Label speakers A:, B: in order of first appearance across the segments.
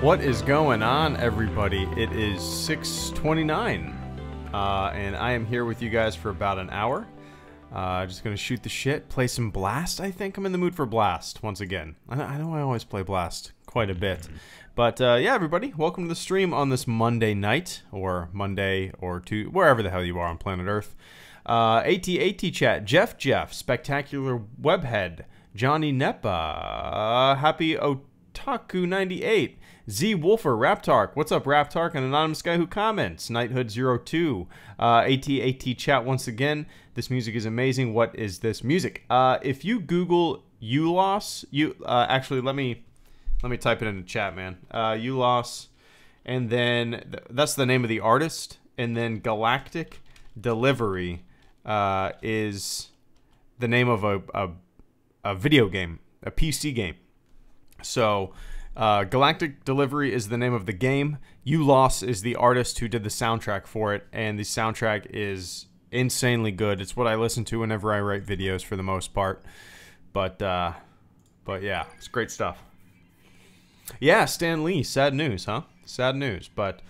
A: What is going on, everybody? It is 6:29, and I am here with you guys for about an hour. Just gonna shoot the shit, play some Blast. I think I'm in the mood for Blast once again. I know I always play Blast quite a bit, but yeah, everybody, welcome to the stream on this Monday night, or Monday, or wherever the hell you are on planet Earth. AT chat, Jeff, Spectacular Webhead, Johnny Nepa, Happy Otaku 98. Z Wolfer, Raptark, what's up, Raptark? An anonymous guy who comments. Knighthood02, AT chat once again. This music is amazing. What is this music? If you Google ULOS, actually let me type it in the chat, man. ULOS, and then that's the name of the artist, and then Galactic Delivery is the name of a video game, a PC game. So. Galactic Delivery is the name of the game. ULOS is the artist who did the soundtrack for it, and the soundtrack is insanely good. It's what I listen to whenever I write videos for the most part. But yeah, it's great stuff. Yeah, Stan Lee, sad news, huh? Sad news, but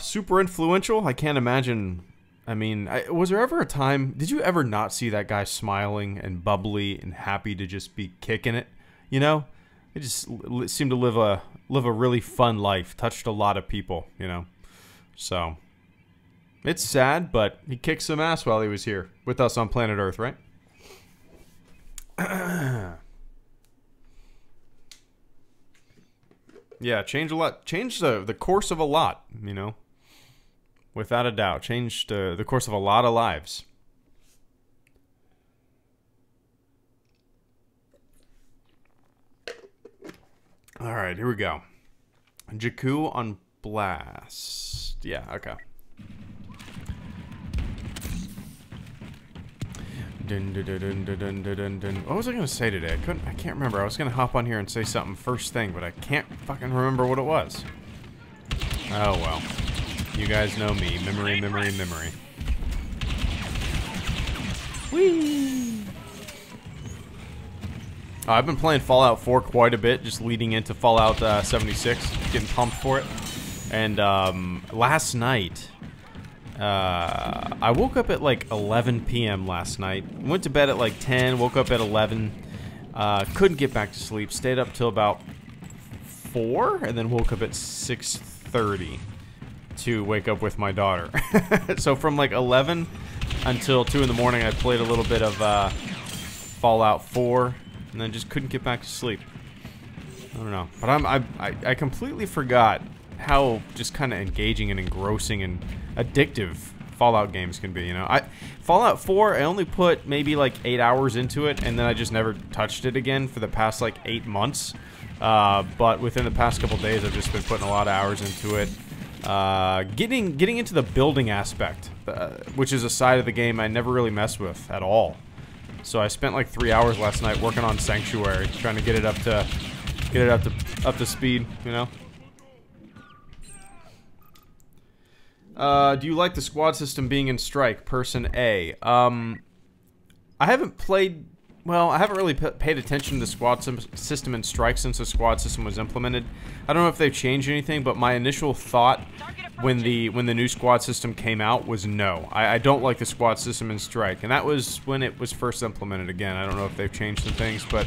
A: super influential. I can't imagine. I mean, was there ever a time, did you ever not see that guy smiling and bubbly and happy to just be kicking it, you know? He just seemed to live a really fun life. Touched a lot of people, you know. So it's sad, but he kicked some ass while he was here with us on planet Earth, right? Yeah, changed a lot. Changed the course of a lot, you know. Without a doubt, changed the course of a lot of lives. Alright, here we go. Jakku on Blast. Yeah, okay. What was I gonna say today? I can't remember. I was gonna hop on here and say something first thing, but I can't fucking remember what it was. Oh well. You guys know me. Memory. Whee! I've been playing Fallout 4 quite a bit, just leading into Fallout 76, getting pumped for it. And last night, I woke up at like 11 p.m. last night. Went to bed at like 10, woke up at 11. Couldn't get back to sleep, stayed up till about 4, and then woke up at 6:30 to wake up with my daughter. So from like 11 until 2 in the morning, I played a little bit of Fallout 4. And then just couldn't get back to sleep. I don't know, but I completely forgot how just kind of engaging and engrossing and addictive Fallout games can be. You know, Fallout 4, I only put maybe like 8 hours into it, and then I just never touched it again for the past like 8 months. But within the past couple days, I've just been putting a lot of hours into it. Getting into the building aspect, which is a side of the game I never really messed with at all. So I spent like 3 hours last night working on Sanctuary, trying to get it up to speed, you know. Do you like the squad system being in Strike? Person A. I haven't played. Well, I haven't really paid attention to the squad system in Strike since the squad system was implemented. I don't know if they've changed anything, but my initial thought when the new squad system came out was no. I don't like the squad system in Strike, and that was when it was first implemented. Again, I don't know if they've changed some things, but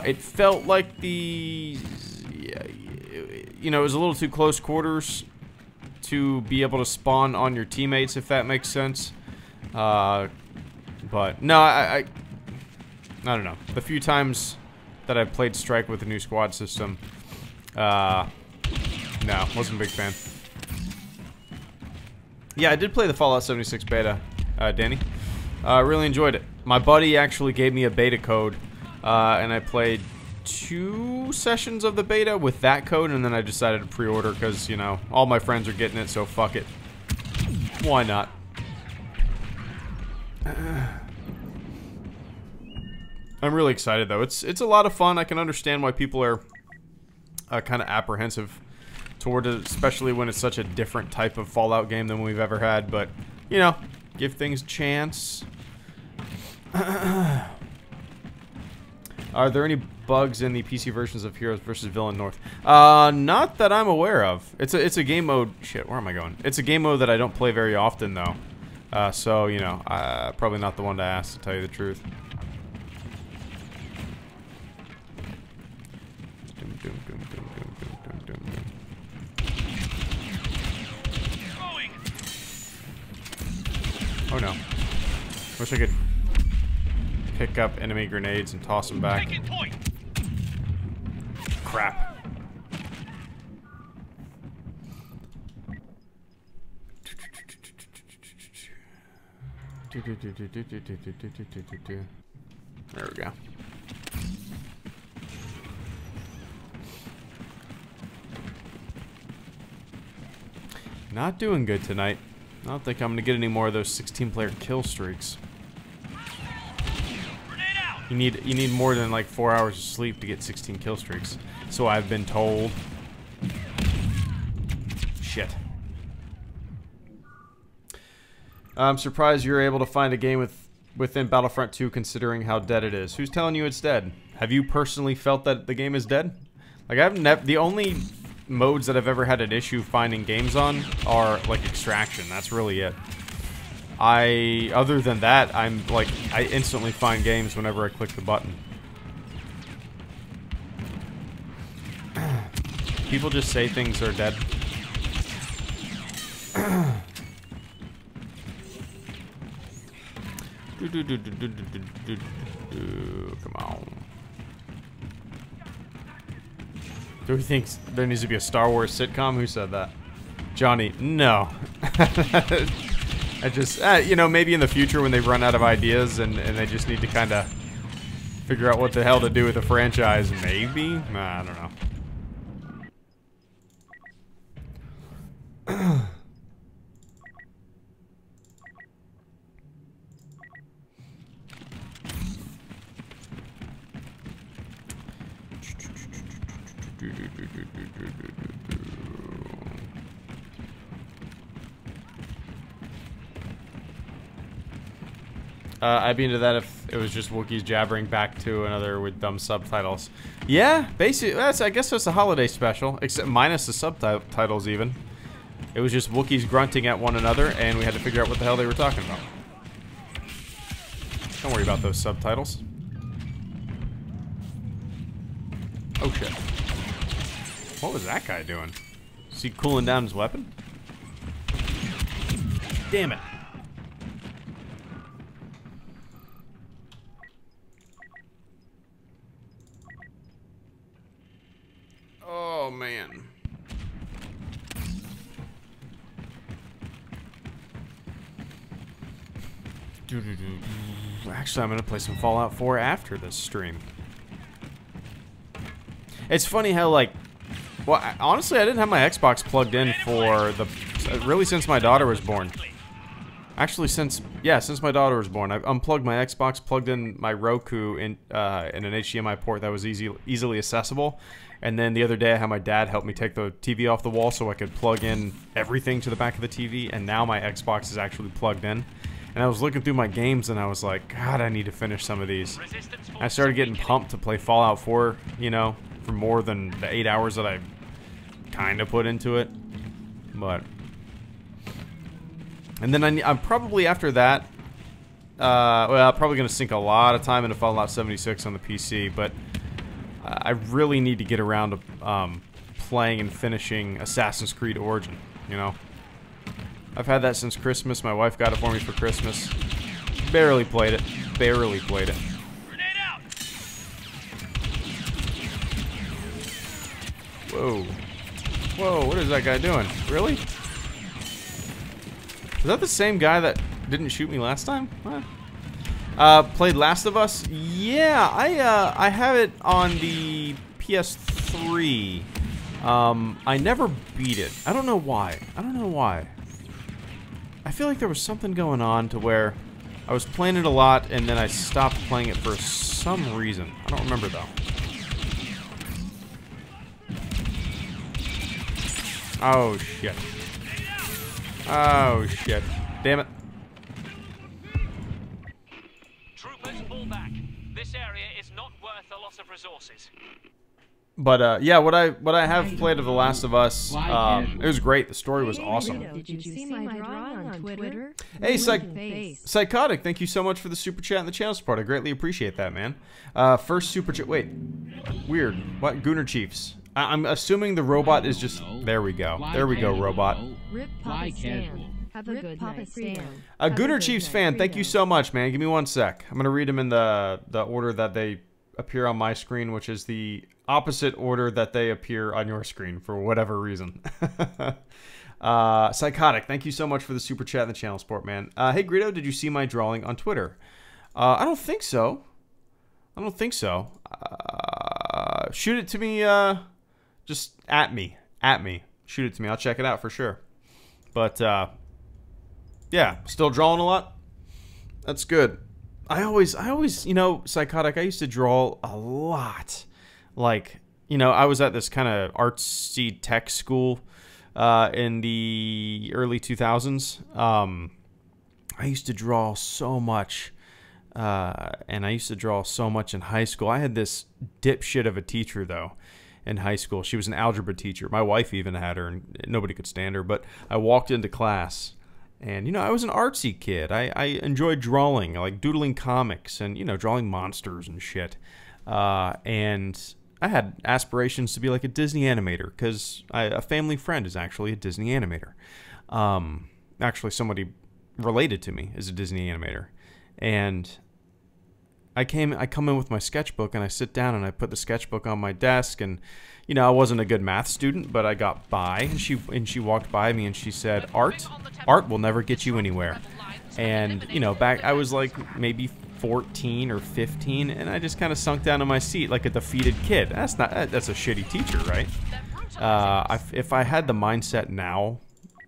A: it felt like you know, it was a little too close quarters to be able to spawn on your teammates, if that makes sense. But no, I don't know. The few times that I've played Strike with the new squad system, no, wasn't a big fan. Yeah, I did play the Fallout 76 beta, Danny. Really enjoyed it. My buddy actually gave me a beta code, and I played 2 sessions of the beta with that code, and then I decided to pre-order because, you know, all my friends are getting it, so fuck it. Why not? I'm really excited though. It's a lot of fun. I can understand why people are kind of apprehensive toward it, especially when it's such a different type of Fallout game than we've ever had. But you know, give things a chance. Are there any bugs in the PC versions of Heroes vs. Villain North? Not that I'm aware of. It's a game mode. Shit, where am I going? It's a game mode that I don't play very often though. So you know, probably not the one to ask, to tell you the truth. Oh no. Wish I could pick up enemy grenades and toss them back. Crap. There we go. Not doing good tonight. I don't think I'm gonna get any more of those 16-player kill streaks. You need more than like 4 hours of sleep to get 16 kill streaks. So I've been told. Shit. I'm surprised you're able to find a game within Battlefront 2 considering how dead it is. Who's telling you it's dead? Have you personally felt that the game is dead? Like the only modes that I've ever had an issue finding games on are like Extraction. That's really it. Other than that, I instantly find games whenever I click the button. People just say things are dead. Come on. Do we think there needs to be a Star Wars sitcom? Who said that? Johnny, no. I just, you know, maybe in the future when they run out of ideas and they just need to kind of figure out what the hell to do with the franchise, maybe? Nah, I don't know. I'd be into that if it was just Wookiees jabbering back to another with dumb subtitles. Yeah, basically, I guess that's a holiday special, except minus the subtitles even. It was just Wookiees grunting at one another, and we had to figure out what the hell they were talking about. Don't worry about those subtitles. Oh shit. What was that guy doing? Is he cooling down his weapon? Damn it. Oh man. Actually, I'm gonna play some Fallout 4 after this stream. It's funny how, like, well, honestly, I didn't have my Xbox plugged in for really since my daughter was born. Actually, since my daughter was born, I unplugged my Xbox, plugged in my Roku in an HDMI port that was easily accessible, and then the other day I had my dad help me take the TV off the wall so I could plug in everything to the back of the TV, and now my Xbox is actually plugged in. And I was looking through my games and I was like, God, I need to finish some of these. I started getting pumped to play Fallout 4, you know, for more than the 8 hours that I kind of put into it. But... and then I'm probably after that, well, I'm probably going to sink a lot of time into Fallout 76 on the PC, but I really need to get around to playing and finishing Assassin's Creed Origin, you know? I've had that since Christmas. My wife got it for me for Christmas. Barely played it. Barely played it.
B: Grenade out.
A: Whoa. Whoa, what is that guy doing? Really? Is that the same guy that didn't shoot me last time? What? Played Last of Us? Yeah, I have it on the PS3. I never beat it. I don't know why. I don't know why. I feel like there was something going on to where I was playing it a lot and then I stopped playing it for some reason. I don't remember though. Oh shit. Oh shit. Damn it.
B: Troopers, fall back. This area is not worth the loss of resources.
A: But yeah, what I have played of The Last of Us, it was great. The story was awesome.
C: Did you see my drawing on Twitter?
A: Hey, Psychotic, thank you so much for the super chat and the channel support. I greatly appreciate that, man. First super chat. Wait, weird. What? Gooner Chiefs. I'm assuming the robot is just. There we go. There we go, robot.
C: Rip Papa Stan. Have a good night, Stan.
A: Gooner Chiefs fan, thank you so much, man. Give me 1 sec. I'm gonna read them in the order that they appear on my screen, which is the opposite order that they appear on your screen for whatever reason. Psychotic, thank you so much for the super chat and the channel support, man. Hey Greedo, did you see my drawing on Twitter? I don't think so. I don't think so. Shoot it to me, just at me. Shoot it to me. I'll check it out for sure. But, yeah, still drawing a lot? That's good. I always, you know, Psychotic, I used to draw a lot. Like, you know, I was at this kind of artsy tech school in the early 2000s. I used to draw so much, and I used to draw so much in high school. I had this dipshit of a teacher, though, in high school. She was an algebra teacher. My wife even had her, and nobody could stand her. But I walked into class, and, you know, I was an artsy kid. I enjoyed drawing, like doodling comics and, you know, drawing monsters and shit. And I had aspirations to be like a Disney animator because a family friend is actually a Disney animator. Actually, somebody related to me is a Disney animator. And I come in with my sketchbook and I sit down and I put the sketchbook on my desk, and you know, I wasn't a good math student, but I got by, and she walked by me and she said, art will never get you anywhere. And you know, I was like maybe 14 or 15, and I just kind of sunk down in my seat like a defeated kid. That's a shitty teacher, right? If I had the mindset now,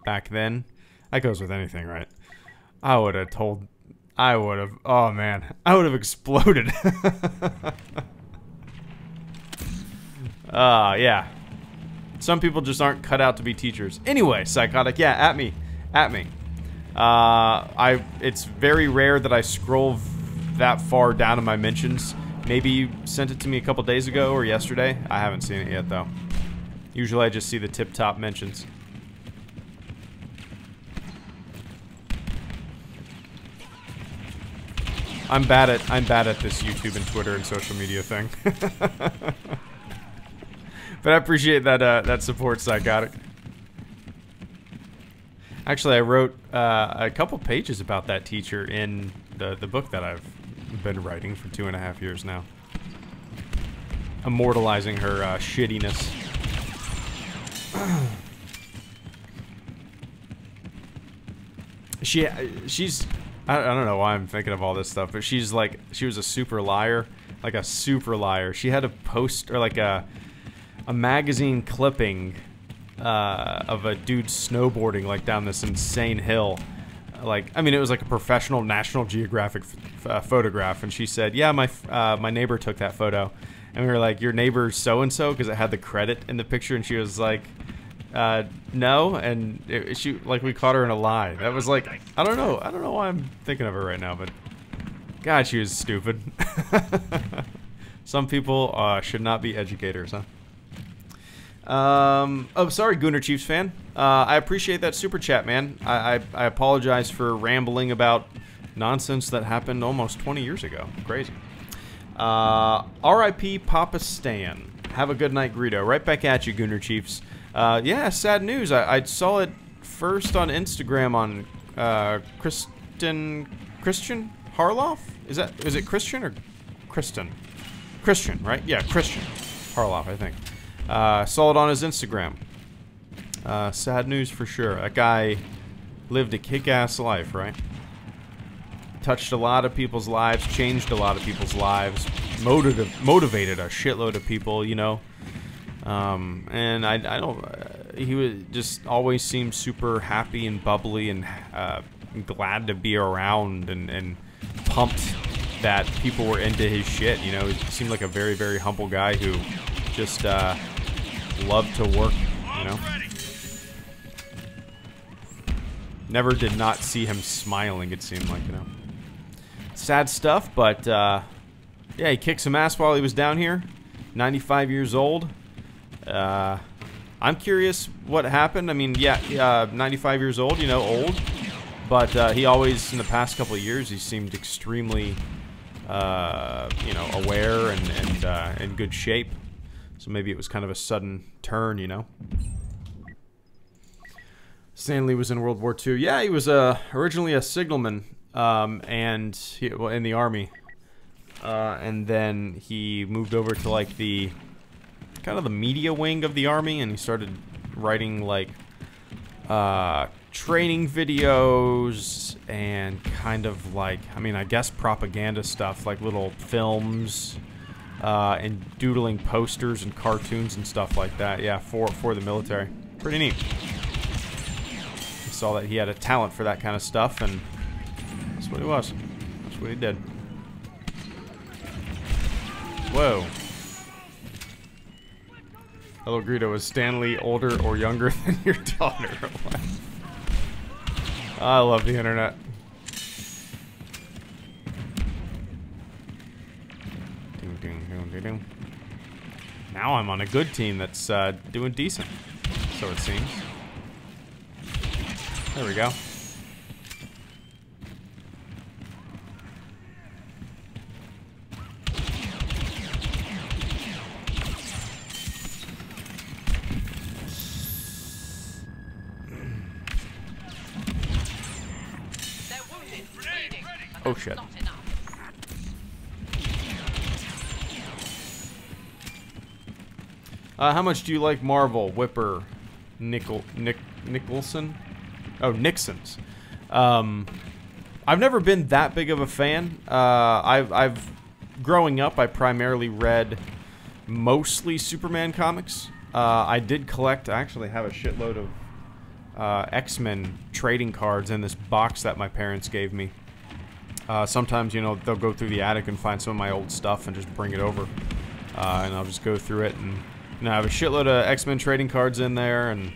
A: back then, that goes with anything, right? I would have, oh man, I would have exploded. Yeah. Some people just aren't cut out to be teachers. Anyway, Psychotic, yeah, at me. It's very rare that I scroll that far down in my mentions. Maybe you sent it to me a couple days ago or yesterday. I haven't seen it yet, though. Usually I just see the tip-top mentions. I'm bad at this YouTube and Twitter and social media thing. But I appreciate that support, Psychotic. Actually, I wrote a couple pages about that teacher in the book that I've been writing for 2.5 years now, immortalizing her shittiness. She's I don't know why I'm thinking of all this stuff, but she was a super liar, like a super liar. She had a post, or like a magazine clipping of a dude snowboarding like down this insane hill. Like, I mean, it was like a professional National Geographic photograph, and she said, "Yeah, my neighbor took that photo," and we were like, "Your neighbor so and so," because it had the credit in the picture, and she was like, "No," and we caught her in a lie. That was like, I don't know why I'm thinking of her right now, but God, she was stupid. Some people should not be educators, huh? Oh, sorry, Gooner Chiefs fan. I appreciate that super chat, man. I apologize for rambling about nonsense that happened almost 20 years ago. Crazy. R.I.P. Papa Stan. Have a good night, Greedo. Right back at you, Gooner Chiefs. Yeah, sad news. I saw it first on Instagram on Christian Harloff? Is it Christian or Kristen? Christian, right? Yeah, Christian Harloff, I think. Saw it on his Instagram. Sad news for sure. That guy lived a kick-ass life, right? Touched a lot of people's lives, changed a lot of people's lives, motivated a shitload of people, you know. And I don't. He would just always seemed super happy and bubbly and glad to be around and pumped that people were into his shit. You know, he seemed like a very, very humble guy who just loved to work. You know, never did not see him smiling. It seemed like, you know, sad stuff, but Yeah, he kicked some ass while he was down here. 95 years old. I'm curious what happened. I mean, yeah, 95 years old, you know, old. But he always, in the past couple of years, he seemed extremely, you know, aware and in good shape. So maybe it was kind of a sudden turn, you know. Stanley was in World War II. Yeah, he was originally a signalman, and well, in the Army. And then he moved over to like the kind of the media wing of the Army, and he started writing like training videos and kind of like, I mean, I guess propaganda stuff, like little films and doodling posters and cartoons and stuff like that. Yeah, for the military. Pretty neat. I saw that he had a talent for that kind of stuff, and that's what he was. That's what he did. Whoa. Hello, Greedo. Is Stanley older or younger than your daughter? I love the internet. Now I'm on a good team that's doing decent. So it seems. There we go. Oh shit. How much do you like Marvel? Whipper, Nicholson? Oh, Nixon's. I've never been that big of a fan. I've growing up, I primarily read mostly Superman comics. I did collect. I actually have a shitload of X-Men trading cards in this box that my parents gave me. Sometimes, you know, they'll go through the attic and find some of my old stuff and just bring it over. And I'll just go through it, and you know, I have a shitload of X-Men trading cards in there, and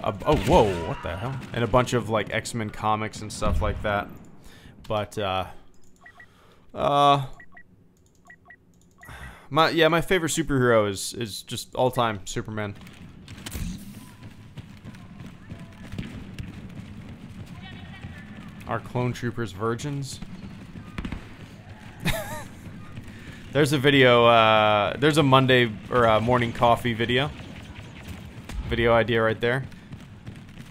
A: oh, whoa, what the hell? And a bunch of like X-Men comics and stuff like that. But my favorite superhero is just all time Superman. Are clone troopers virgins? There's a video, there's a Monday, or a morning coffee video. Video idea right there.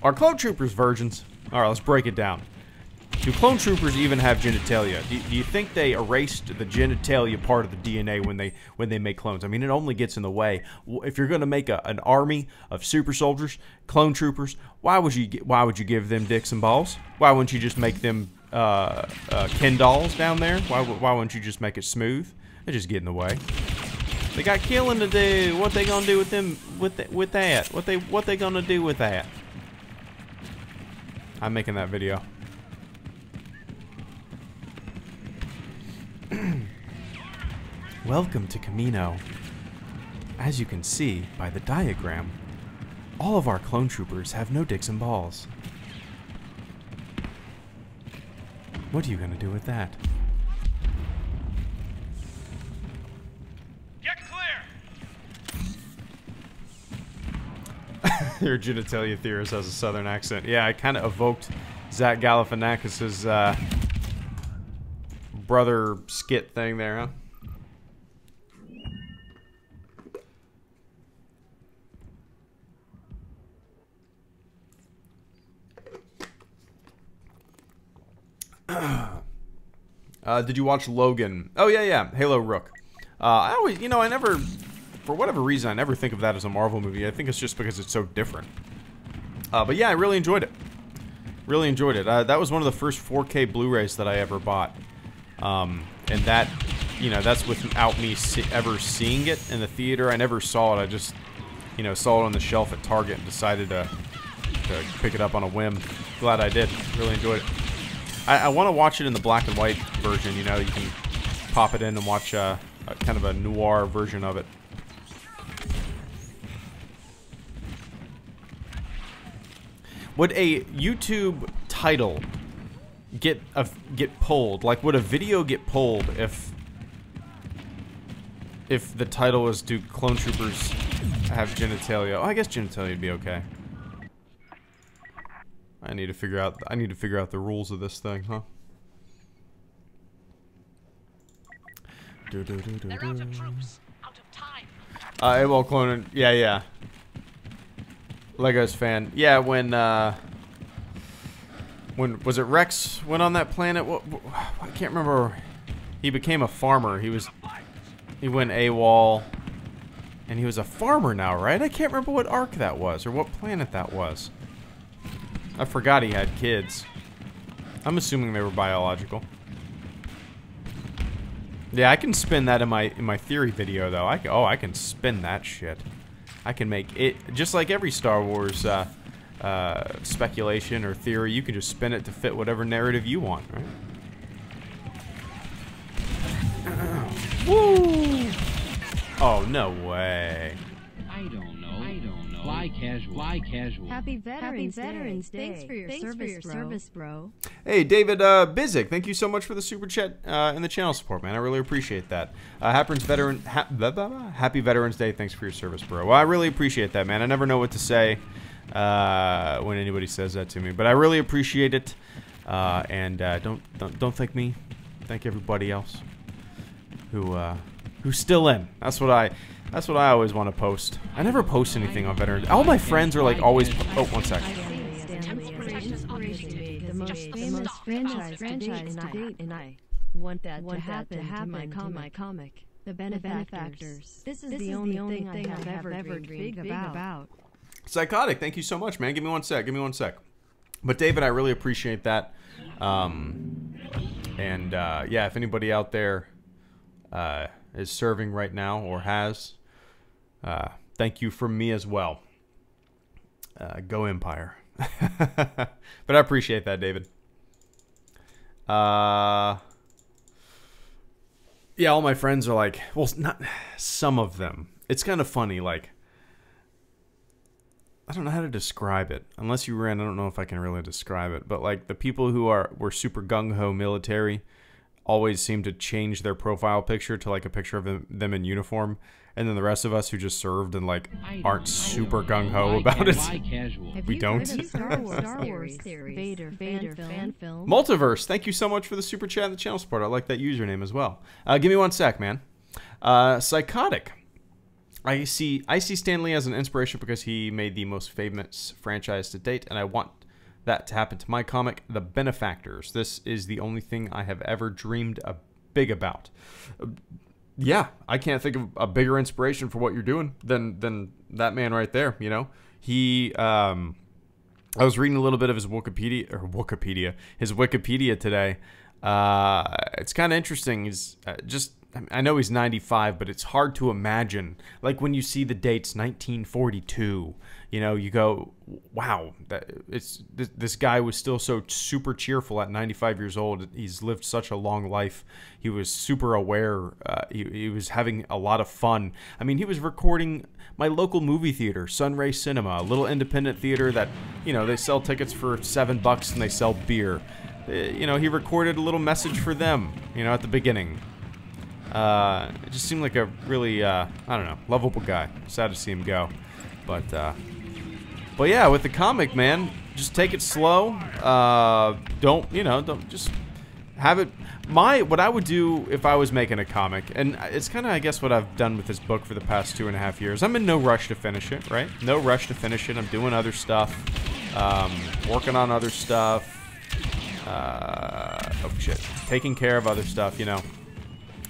A: Are clone troopers virgins? Alright, let's break it down. Do clone troopers even have genitalia? Do you think they erased the genitalia part of the DNA when they make clones? I mean, it only gets in the way. If you're going to make an army of super soldiers, clone troopers, why would you give them dicks and balls? Why wouldn't you just make them Ken dolls down there? Why wouldn't you just make it smooth? They just get in the way. They got killing to do. What they gonna do with them? With that? What they gonna do with that? I'm making that video. Welcome to Camino. As you can see by the diagram, all of our clone troopers have no dicks and balls. What are you gonna do with that?
B: Get clear!
A: Your genitalia theorist has a southern accent. Yeah, I kind of evoked Zach Galifianakis's brother skit thing there, huh? Did you watch Logan? Oh yeah, Halo Rook. I always, you know, I never, for whatever reason, I never think of that as a Marvel movie. I think it's just because it's so different. But yeah, I really enjoyed it. Really enjoyed it. That was one of the first 4K Blu-rays that I ever bought. And that, you know, that's without me ever seeing it in the theater. I never saw it. I just, you know, saw it on the shelf at Target and decided to pick it up on a whim. Glad I did. Really enjoyed it. I want to watch it in the black and white version. You know, you can pop it in and watch a kind of a noir version of it. Would a YouTube title get pulled? Like, would a video get pulled if if the title was "Do Clone Troopers Have Genitalia?" Oh, I guess genitalia would be okay. I need to figure out the rules of this thing, huh?
D: They're out of troops, out of time.
A: Well, cloning. Yeah. Legos fan. Yeah, when was it Rex went on that planet? What I can't remember. He became a farmer. He went AWOL, and he was a farmer now, right? I can't remember what arc that was or what planet that was. I forgot he had kids. I'm assuming they were biological. Yeah, I can spin that in my theory video though. I can spin that shit. I can make it just like every Star Wars speculation or theory. You can just spin it to fit whatever narrative you want, right? Woo! Oh, no way.
B: I don't know. Fly casual.
C: Happy Veterans Day. Thanks for your service, bro.
A: Hey, David Bizik, thank you so much for the super chat and the channel support, man. I really appreciate that. Happy Veterans Day. Thanks for your service, bro. Well, I really appreciate that, man. I never know what to say when anybody says that to me, but I really appreciate it. And don't thank me. Thank everybody else who's still in. That's what I always want to post. I never post anything on Veterans. All my friends are like always. Oh, one sec.
C: The most famous franchise to date, and I want that to happen to my comic. The benefactors. This is the only thing I have ever dreamed big about.
A: Psychotic, thank you so much, man. Give me one sec. But David, I really appreciate that. Yeah, if anybody out there is serving right now or has, thank you from me as well. Go Empire. But I appreciate that, David. Yeah, all my friends are like, well, not some of them. It's kind of funny, like, I don't know how to describe it. Unless you ran, I don't know if I can really describe it. But like the people who were super gung-ho military always seem to change their profile picture to like a picture of them in uniform. And then the rest of us who just served and like aren't super gung-ho about it. We don't.
C: Star Wars theories. Vader fan film.
A: Multiverse, thank you so much for the super chat and the channel support. I like that username as well. Give me one sec, man. Psychotic. I see Stan Lee as an inspiration because he made the most famous franchise to date, and I want that to happen to my comic, The Benefactors. This is the only thing I have ever dreamed big about. Yeah, I can't think of a bigger inspiration for what you're doing than that man right there. You know, I was reading a little bit of his Wikipedia today. It's kind of interesting. He's I know he's 95, but it's hard to imagine. Like when you see the dates 1942, you know, you go, wow, this guy was still so super cheerful at 95 years old. He's lived such a long life. He was super aware. He was having a lot of fun. I mean, he was recording my local movie theater, Sunray Cinema, a little independent theater that, you know, they sell tickets for $7 and they sell beer. You know, he recorded a little message for them, you know, at the beginning. It just seemed like a really, I don't know, lovable guy. Sad to see him go. But yeah, with the comic, man, just take it slow. Don't just have it. What I would do if I was making a comic, and it's kind of, I guess, what I've done with this book for the past 2.5 years. I'm in no rush to finish it, right? No rush to finish it. I'm doing other stuff, working on other stuff. Oh shit, taking care of other stuff, you know.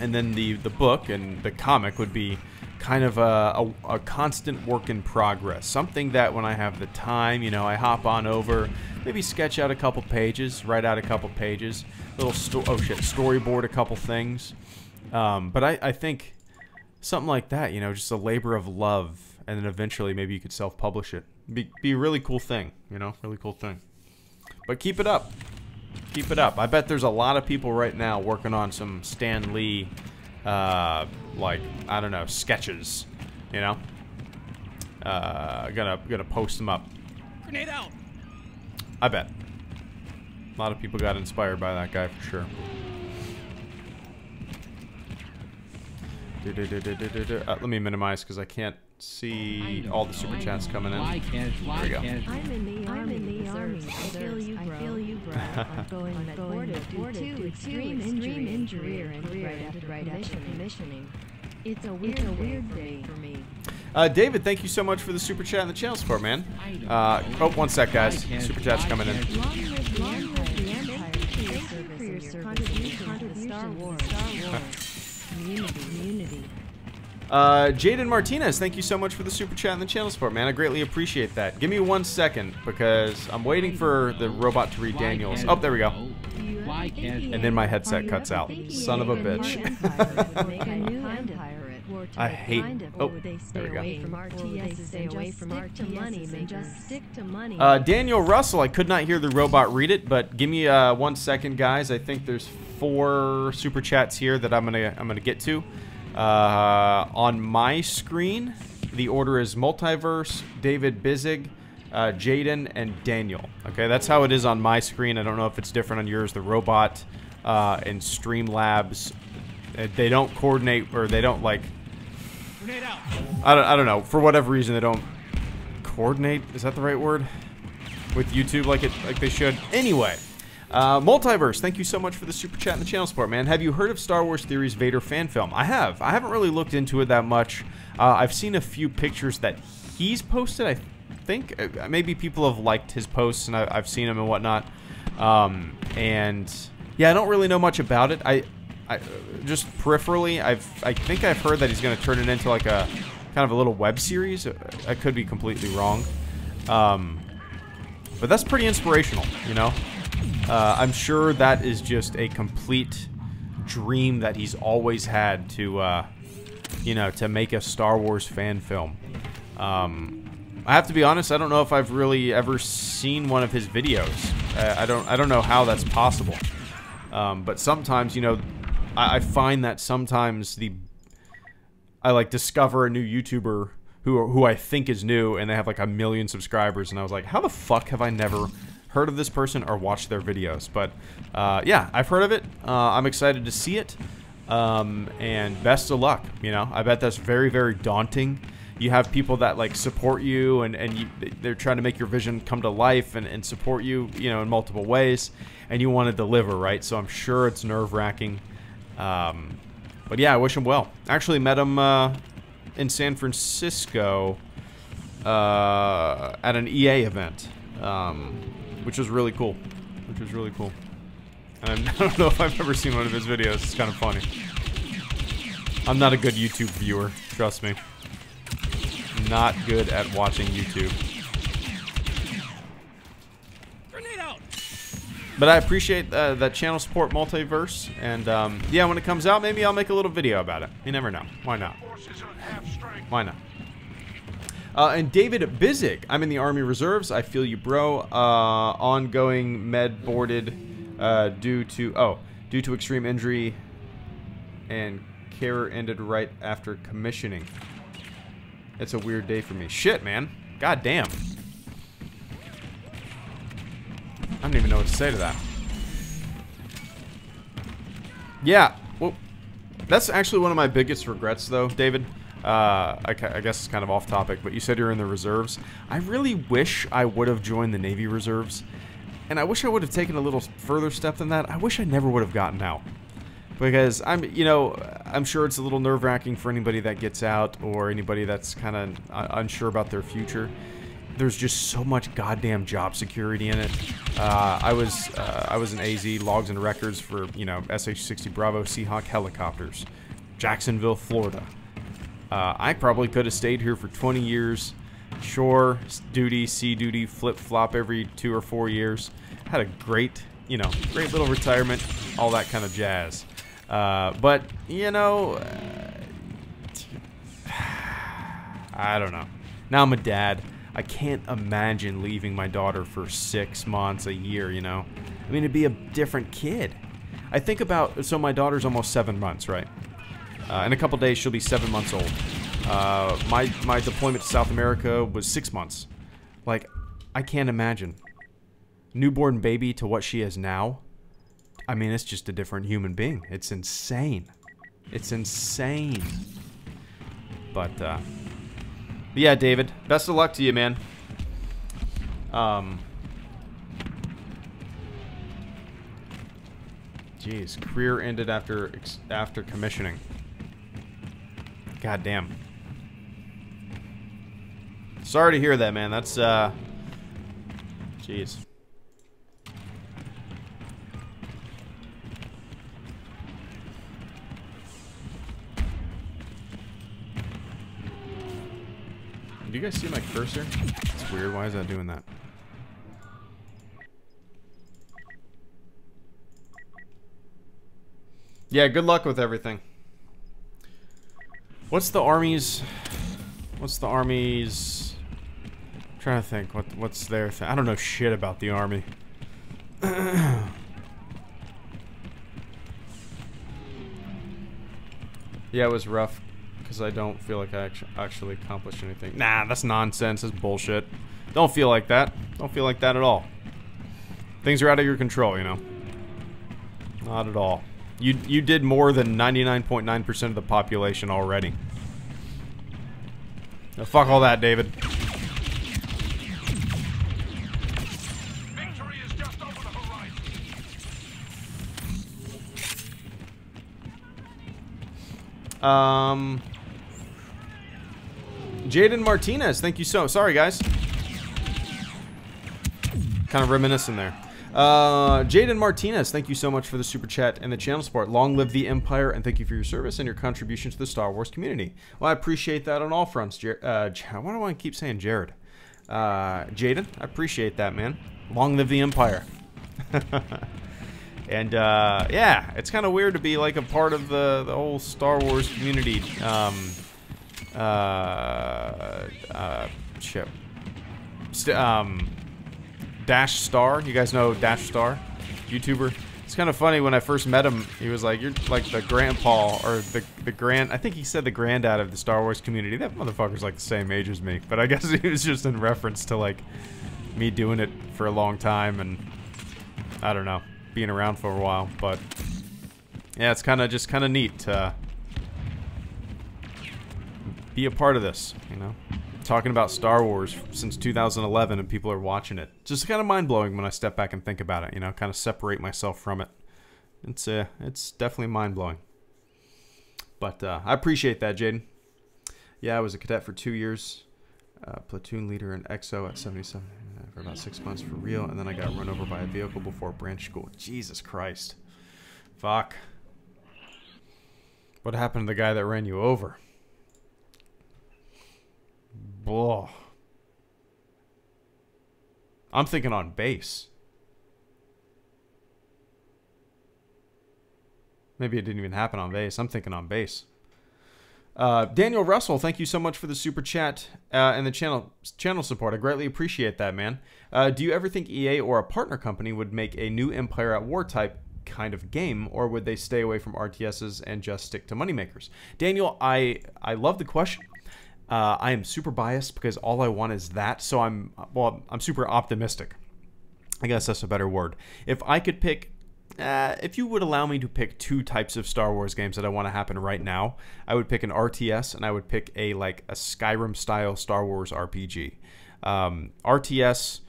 A: And then the book and the comic would be kind of a constant work in progress. Something that when I have the time, you know, I hop on over, maybe sketch out a couple pages, write out a couple pages, storyboard a couple things. But I think something like that, you know, just a labor of love, and then eventually maybe you could self-publish it. Be a really cool thing, you know, really cool thing. But keep it up. Keep it up. I bet there's a lot of people right now working on some Stan Lee, like, I don't know, sketches, you know? Gonna post them up.
D: Grenade out.
A: I bet. A lot of people got inspired by that guy for sure. Let me minimize because I can't see all the super chats coming in. There we go.
C: I'm in the army. I feel you, bro. I'm going med-boarded due to extreme injury and right after commissioning. It's a weird day for me.
A: David, thank you so much for the super chat and the channel support, man. Oh, one sec, guys. Super chat's coming in.
C: Long live the Empire. Thank you for your service to the Star Wars community.
A: Jaden Martinez, thank you so much for the super chat and the channel support, man. I greatly appreciate that. Give me 1 second because I'm waiting for the robot to read Daniels. Oh, there we go. And then my headset cuts out. Son of a bitch. I hate. Oh, there we go. Daniel Russell, I could not hear the robot read it, but give me 1 second, guys. I think there's 4 super chats here that I'm gonna get to. On my screen, the order is Multiverse, David Bizig, Jaden, and Daniel. Okay, that's how it is on my screen. I don't know if it's different on yours. The robot and Streamlabs, they don't coordinate, or they don't like. I don't know. For whatever reason, they don't coordinate. Is that the right word? With YouTube, like they should. Anyway. Multiverse, thank you so much for the super chat and the channel support, man. Have you heard of Star Wars Theory's Vader fan film? I have. I haven't really looked into it that much. I've seen a few pictures that he's posted. I think maybe people have liked his posts, and I've seen them and whatnot. And yeah, I don't really know much about it. I just peripherally, I think I've heard that he's going to turn it into like a kind of a little web series. I could be completely wrong. But that's pretty inspirational, you know. I'm sure that is just a complete dream that he's always had to, you know, to make a Star Wars fan film. I have to be honest, I don't know if I've really ever seen one of his videos. I don't know how that's possible. But sometimes, you know, I find that sometimes I like discover a new YouTuber who I think is new, and they have like 1 million subscribers, and I was like, how the fuck have I never heard of this person or watched their videos? But yeah, I've heard of it. I'm excited to see it, and best of luck. You know, I bet that's very, very daunting. You have people that like support you, and they're trying to make your vision come to life and support you, you know, in multiple ways, and you want to deliver, right? So I'm sure it's nerve-wracking. But yeah, I wish him well. Actually met him in San Francisco at an EA event. Which was really cool. And I don't know if I've ever seen one of his videos. It's kind of funny. I'm not a good YouTube viewer. Trust me. Not good at watching YouTube.
D: Grenade out.
A: But I appreciate that channel support, Multiverse. And yeah, when it comes out, maybe I'll make a little video about it. You never know. Why not? Why not? And David Bizig, I'm in the Army Reserves. I feel you, bro. Ongoing med boarded due to extreme injury, and care ended right after commissioning. It's a weird day for me. Shit, man. God damn. I don't even know what to say to that. Yeah. Well, that's actually one of my biggest regrets, though, David. I guess it's kind of off topic, but you said you're in the reserves. I really wish I would have joined the Navy Reserves, and I wish I would have taken a little further step than that. I wish I never would have gotten out, because I'm sure it's a little nerve-wracking for anybody that gets out, or anybody that's kind of unsure about their future. There's just so much goddamn job security in it. I was in AZ, logs and records for, you know, SH-60 Bravo Seahawk helicopters, Jacksonville, Florida. I probably could have stayed here for 20 years. Shore, duty, sea duty, flip-flop every 2 or 4 years. Had a great, you know, great little retirement, all that kind of jazz. But, you know, I don't know. Now I'm a dad. I can't imagine leaving my daughter for 6 months, a year, you know. I mean, it'd be a different kid. I think about, so my daughter's almost 7 months, right? In a couple days, she'll be 7 months old. My deployment to South America was 6 months. Like, I can't imagine. Newborn baby to what she is now. I mean, it's just a different human being. It's insane. It's insane. But, yeah, David. Best of luck to you, man. Jeez, career ended after commissioning. God damn. Sorry to hear that, man. That's, jeez. Do you guys see my cursor? It's weird. Why is that doing that? Yeah, good luck with everything. What's the Army's... I'm trying to think. What's their thing? I don't know shit about the Army. Yeah, it was rough. Because I don't feel like I actually accomplished anything. Nah, that's nonsense. That's bullshit. Don't feel like that. Don't feel like that at all. Things are out of your control, you know. Not at all. You did more than 99.9% of the population already. Now, fuck all that, David.
D: Victory is just over the horizon.
A: Jaden Martinez, thank you so. Sorry, guys. Kind of reminiscing there. Jaden Martinez, thank you so much for the super chat and the channel support. Long live the Empire, and thank you for your service and your contribution to the Star Wars community. Well, I appreciate that on all fronts. Why do I want to keep saying Jared? Jaden, I appreciate that, man. Long live the Empire. And yeah, it's kind of weird to be like a part of the whole Star Wars community. Shit. Dash Star, you guys know Dash Star, YouTuber. It's kind of funny when I first met him. He was like, "You're like the grandpa or the grand." I think he said the granddad of the Star Wars community. That motherfucker's like the same age as me, but I guess he was just in reference to like me doing it for a long time and I don't know, being around for a while. But yeah, it's kind of neat to be a part of this, you know. Talking about Star Wars since 2011 and people are watching it. Just kind of mind-blowing when I step back and think about it, you know, kind of separate myself from it. It's definitely mind-blowing. But I appreciate that, Jaden. Yeah, I was a cadet for 2 years, platoon leader in EXO at 77 for about 6 months for real, and then I got run over by a vehicle before branch school. Jesus Christ. Fuck. What happened to the guy that ran you over? Blah. I'm thinking on base. Maybe it didn't even happen on base. I'm thinking on base. Daniel Russell, thank you so much for the super chat and the channel support. I greatly appreciate that, man. Do you ever think EA or a partner company would make a new Empire at War type kind of game, or would they stay away from RTSs and just stick to moneymakers? Daniel, I love the question. I am super biased because all I want is that, so I'm super optimistic. I guess that's a better word. If I could pick, if you would allow me to pick 2 types of Star Wars games that I want to happen right now, I would pick an RTS and I would pick a Skyrim style Star Wars RPG. RTS,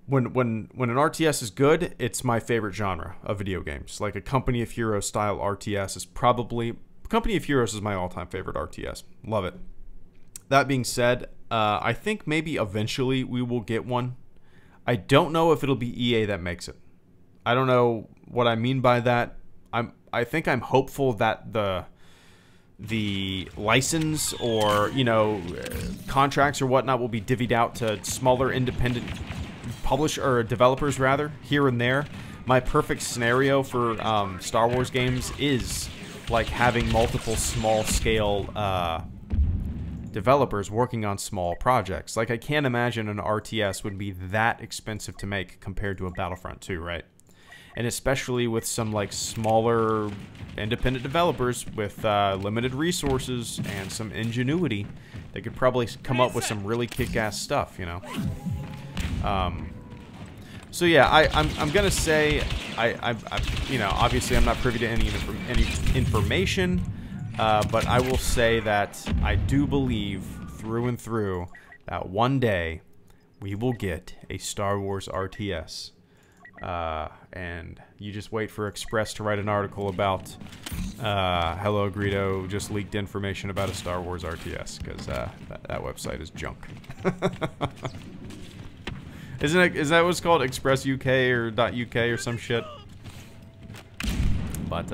A: when an RTS is good, it's my favorite genre of video games. Like a Company of Heroes style RTS is probably, Company of Heroes is my all-time favorite RTS. Love it. That being said, I think maybe eventually we will get one. I don't know if it'll be EA that makes it. I don't know what I mean by that. I think I'm hopeful that the license or, you know, contracts or whatnot will be divvied out to smaller independent developers rather, here and there. My perfect scenario for Star Wars games is like having multiple small-scale developers working on small projects. Like, I can't imagine an RTS would be that expensive to make compared to a Battlefront 2, right? And especially with some, like, smaller independent developers with limited resources and some ingenuity, they could probably come up with some really kick-ass stuff, you know? So yeah, I'm gonna say I you know, obviously I'm not privy to any information, but I will say that I do believe through and through that one day we will get a Star Wars RTS. And you just wait for Express to write an article about Hello Greedo just leaked information about a Star Wars RTS, because that website is junk. Is that what's called, Express UK or .UK or some shit? But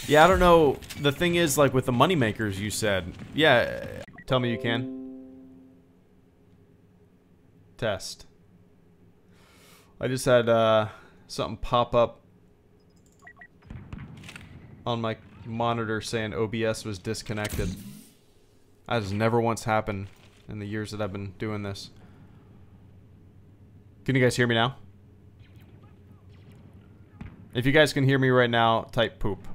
A: yeah, I don't know. The thing is, like with the moneymakers, you said, yeah. Tell me you can. Test. I just had something pop up on my monitor saying OBS was disconnected. That has never once happened in the years that I've been doing this. Can you guys hear me now? If you guys can hear me right now, type poop.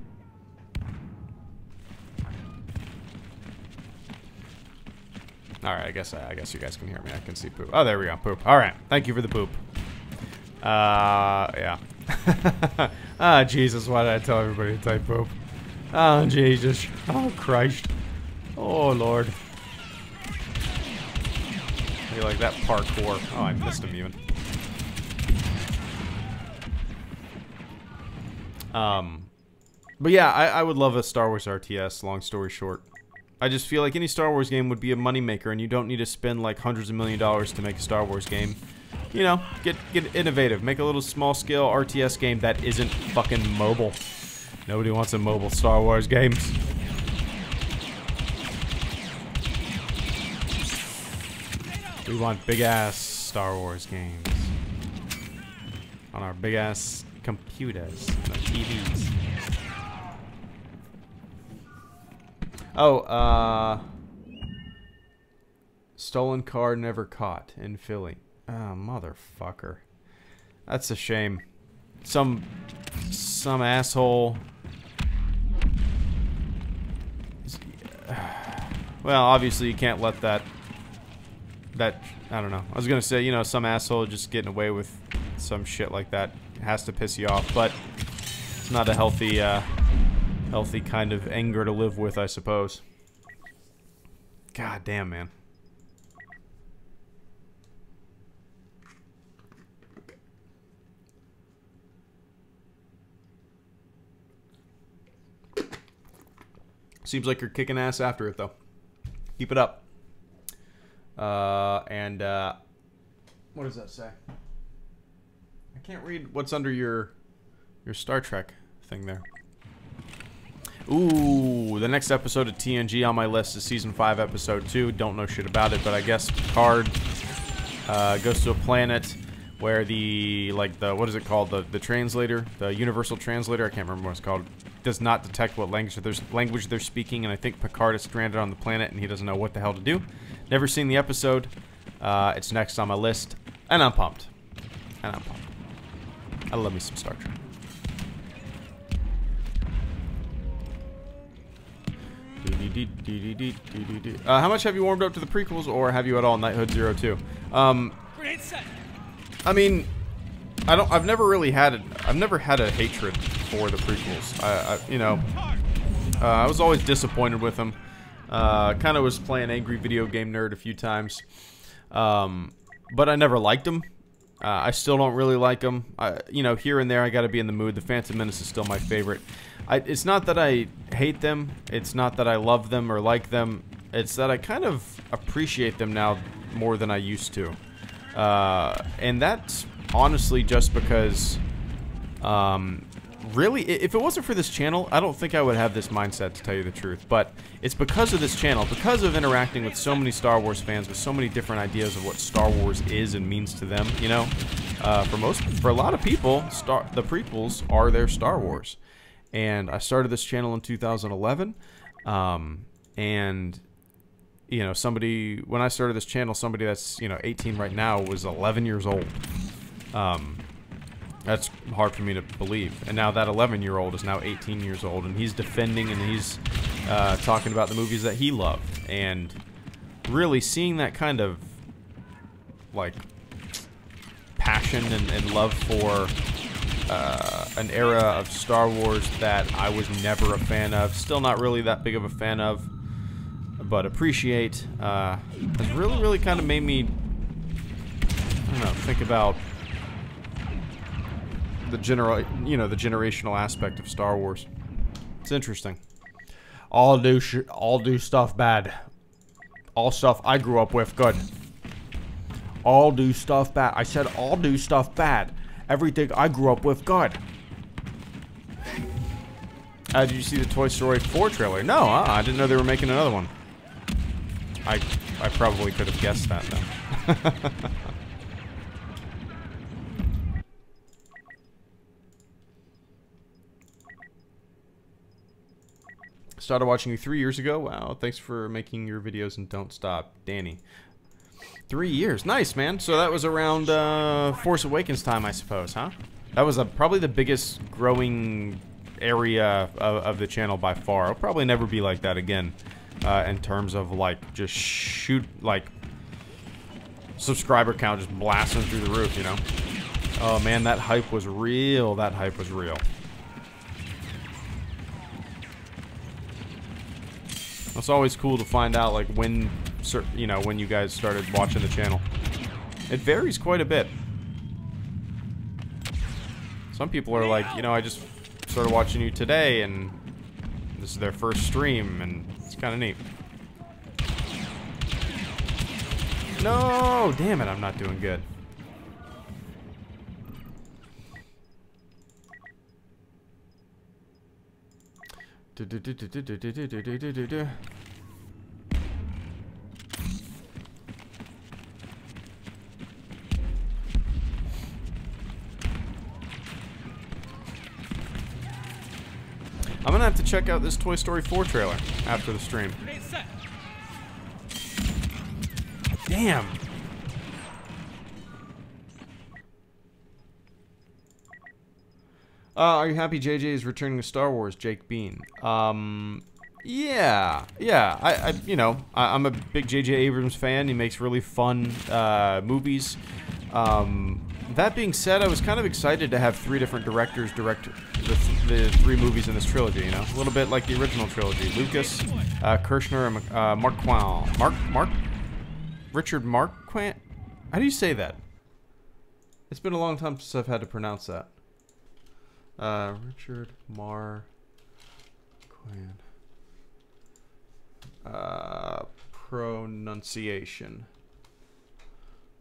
A: Alright, I guess you guys can hear me. I can see poop. Oh, there we go. Poop. Alright. Thank you for the poop. Yeah. Ah, Jesus, why did I tell everybody to type poop? Oh, Jesus. Oh, Christ. Oh, Lord. You like that parkour. Oh, I missed him even. But yeah, I would love a Star Wars RTS, long story short. I just feel like any Star Wars game would be a moneymaker, and you don't need to spend like hundreds of $millions to make a Star Wars game. You know, get innovative. Make a little small-scale RTS game that isn't fucking mobile. Nobody wants a mobile Star Wars games. We want big-ass Star Wars games. On our big-ass computers and our TVs. Oh, stolen car never caught in Philly. Oh, motherfucker. That's a shame. Some asshole. Well, obviously you can't let that I don't know. I was gonna say, you know, some asshole just getting away with some shit like that has to piss you off, but it's not a healthy kind of anger to live with, I suppose. God damn, man. Seems like you're kicking ass after it, though. Keep it up. What does that say? I can't read what's under your Star Trek thing there. Ooh, the next episode of TNG on my list is Season 5, Episode 2. Don't know shit about it, but I guess Picard goes to a planet where what is it called? The translator, the universal translator, I can't remember what it's called, does not detect what language they're speaking, and I think Picard is stranded on the planet and he doesn't know what the hell to do. Never seen the episode. It's next on my list, and I'm pumped. I love me some Star Trek. How much have you warmed up to the prequels, or have you at all Knighthood 02? I mean, I've never had a hatred for the prequels. You know, I was always disappointed with them. Kind of was playing Angry Video Game Nerd a few times, but I never liked them. I still don't really like them. You know, here and there I gotta be in the mood. The Phantom Menace is still my favorite. It's not that I hate them. It's not that I love them or like them. It's that I kind of appreciate them now more than I used to. And that's honestly just because, really, if it wasn't for this channel, I don't think I would have this mindset, to tell you the truth. But it's because of this channel, because of interacting with so many Star Wars fans, with so many different ideas of what Star Wars is and means to them, you know. For a lot of people, the prequels are their Star Wars. And I started this channel in 2011, and you know, when I started this channel, somebody that's, you know, 18 right now was 11 years old. That's hard for me to believe. And now that 11-year-old is now 18 years old, and he's defending and he's talking about the movies that he loved. And really seeing that kind of, like, passion and love for an era of Star Wars that I was never a fan of. Still not really that big of a fan of, but appreciate. Has really kind of made me, I don't know, think about the generational aspect of Star Wars. It's interesting. All do stuff bad. All stuff I grew up with good. All do stuff bad. I said all do stuff bad. Everything I grew up with good. Did you see the Toy Story 4 trailer? No, I didn't know they were making another one. I probably could have guessed that though. Started watching you 3 years ago. Wow, thanks for making your videos and don't stop, Danny. 3 years, nice man. So that was around Force Awakens time, I suppose, huh? That was probably the biggest growing area of the channel by far. It'll probably never be like that again, in terms of like just subscriber count just blasting through the roof, you know. Oh man, that hype was real. That hype was real. It's always cool to find out like when you guys started watching the channel. It varies quite a bit. Some people are like, I just started watching you today and this is their first stream and it's kind of neat. No, damn it, I'm not doing good. I'm gonna have to check out this Toy Story 4 trailer after the stream. Damn. Are you happy JJ is returning to Star Wars? Jake Bean. Yeah. I'm a big JJ Abrams fan. He makes really fun movies. That being said, I was kind of excited to have 3 different directors direct the 3 movies in this trilogy, you know? A little bit like the original trilogy. Lucas, Kirshner, and Richard Marquand? How do you say that? It's been a long time since I've had to pronounce that. Richard Marquand. Pronunciation.